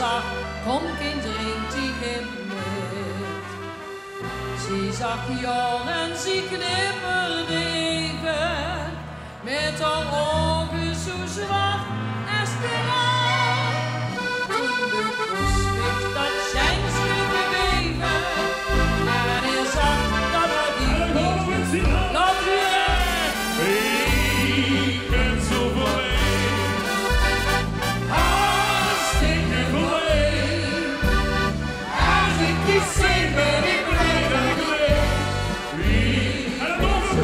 zag, kom kind, drink die met. Ze zag Jan en ze knipperde even, met haar ogen zo zwart als de nacht. Toen de kus weg dat schijnsel beweven, en hij zag dat hij die niet laat weer. Ik ben zo verleid, hartstikke verleid. Als ik die zie ben ik blij dat ik leef. En nog een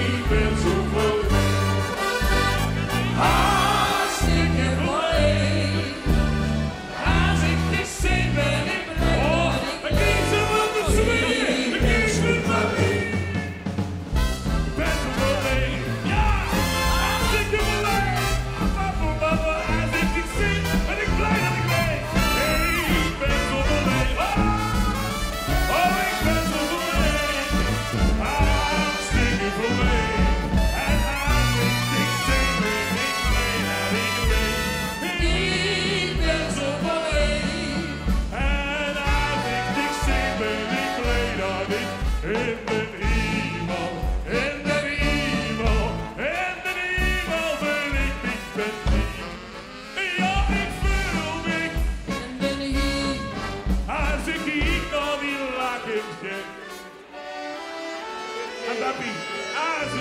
ik ben zo verleid, hartstikke verleid. Als ik die zie ben ik blij dat ik leef. Ik kies hem op de zwingen, ik kies hem op de En dat als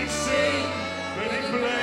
ik zing, ben ik blij.